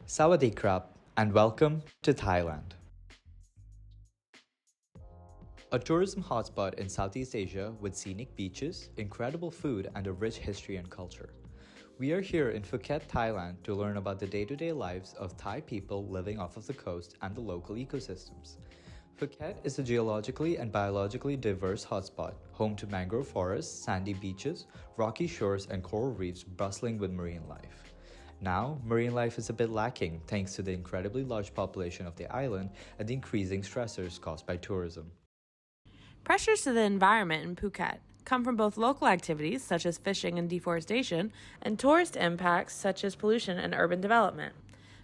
Sawadee krap and welcome to Thailand. A tourism hotspot in Southeast Asia with scenic beaches, incredible food, and a rich history and culture. We are here in Phuket, Thailand to learn about the day-to-day lives of Thai people living off of the coast and the local ecosystems. Phuket is a geologically and biologically diverse hotspot, home to mangrove forests, sandy beaches, rocky shores, and coral reefs bustling with marine life. Now, marine life is a bit lacking thanks to the incredibly large population of the island and the increasing stressors caused by tourism. Pressures to the environment in Phuket come from both local activities such as fishing and deforestation and tourist impacts such as pollution and urban development.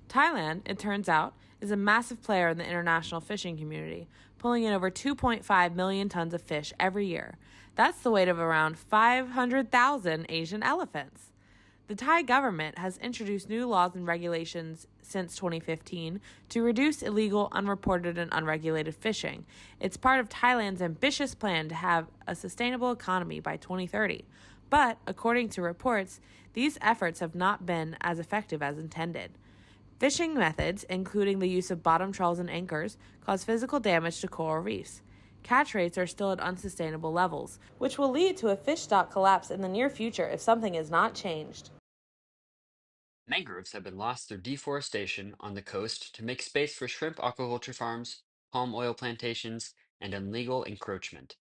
Thailand, it turns out, is a massive player in the international fishing community, pulling in over 2.5 million tons of fish every year. That's the weight of around 500,000 Asian elephants. The Thai government has introduced new laws and regulations since 2015 to reduce illegal, unreported, and unregulated fishing. It's part of Thailand's ambitious plan to have a sustainable economy by 2030. But, according to reports, these efforts have not been as effective as intended. Fishing methods, including the use of bottom trawls and anchors, cause physical damage to coral reefs. Catch rates are still at unsustainable levels, which will lead to a fish stock collapse in the near future if something is not changed. Mangroves have been lost through deforestation on the coast to make space for shrimp aquaculture farms, palm oil plantations, and illegal encroachment.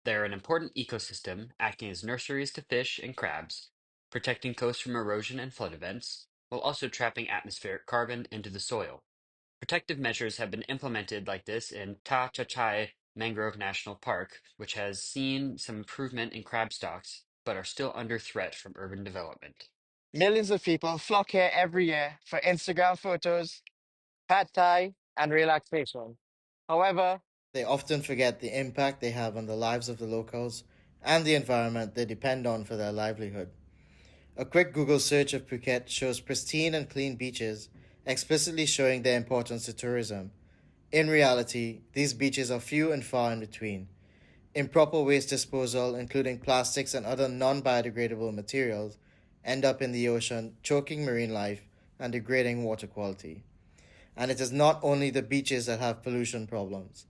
They are an important ecosystem, acting as nurseries to fish and crabs, protecting coasts from erosion and flood events, while also trapping atmospheric carbon into the soil. Protective measures have been implemented like this in Ta Chachai Mangrove National Park, which has seen some improvement in crab stocks, but are still under threat from urban development. Millions of people flock here every year for Instagram photos, pad thai, and relaxation. However, they often forget the impact they have on the lives of the locals and the environment they depend on for their livelihood. A quick Google search of Phuket shows pristine and clean beaches, explicitly showing their importance to tourism. In reality, these beaches are few and far in between. Improper waste disposal, including plastics and other non biodegradable materials, end up in the ocean, choking marine life and degrading water quality. And it is not only the beaches that have pollution problems.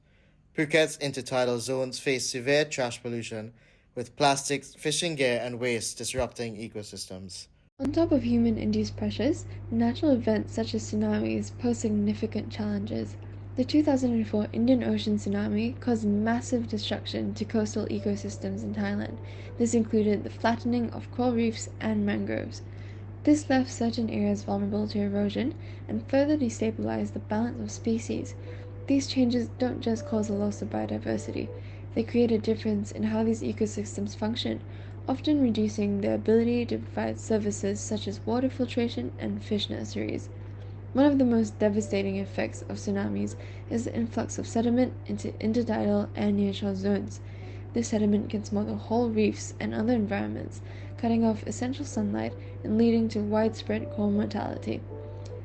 Phuket's intertidal zones face severe trash pollution, with plastics, fishing gear, and waste disrupting ecosystems. On top of human-induced pressures, natural events such as tsunamis pose significant challenges. The 2004 Indian Ocean tsunami caused massive destruction to coastal ecosystems in Thailand. This included the flattening of coral reefs and mangroves. This left certain areas vulnerable to erosion and further destabilized the balance of species. These changes don't just cause a loss of biodiversity, they create a difference in how these ecosystems function, often reducing their ability to provide services such as water filtration and fish nurseries. One of the most devastating effects of tsunamis is the influx of sediment into intertidal and nearshore zones. This sediment can smother whole reefs and other environments, cutting off essential sunlight and leading to widespread coral mortality.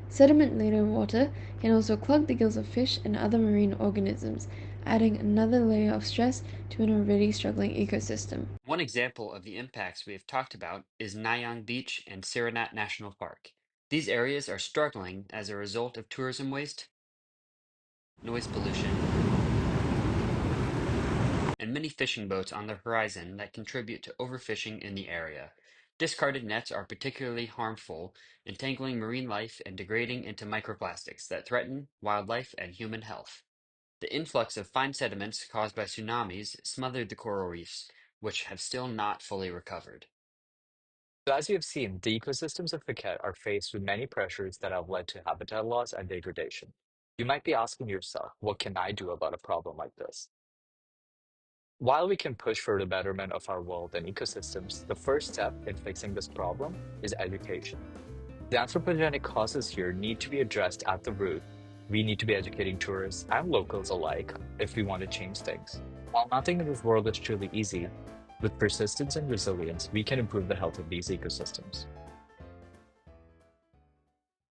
Sediment-laden water can also clog the gills of fish and other marine organisms, adding another layer of stress to an already struggling ecosystem. One example of the impacts we have talked about is Nayang Beach and Siranat National Park. These areas are struggling as a result of tourism waste, noise pollution, and many fishing boats on the horizon that contribute to overfishing in the area. Discarded nets are particularly harmful, entangling marine life and degrading into microplastics that threaten wildlife and human health. The influx of fine sediments caused by tsunamis smothered the coral reefs, which have still not fully recovered. So as you have seen, the ecosystems of Phuket are faced with many pressures that have led to habitat loss and degradation. You might be asking yourself, what can I do about a problem like this? While we can push for the betterment of our world and ecosystems, the first step in fixing this problem is education. The anthropogenic causes here need to be addressed at the root. We need to be educating tourists and locals alike if we want to change things. While nothing in this world is truly easy, with persistence and resilience, we can improve the health of these ecosystems.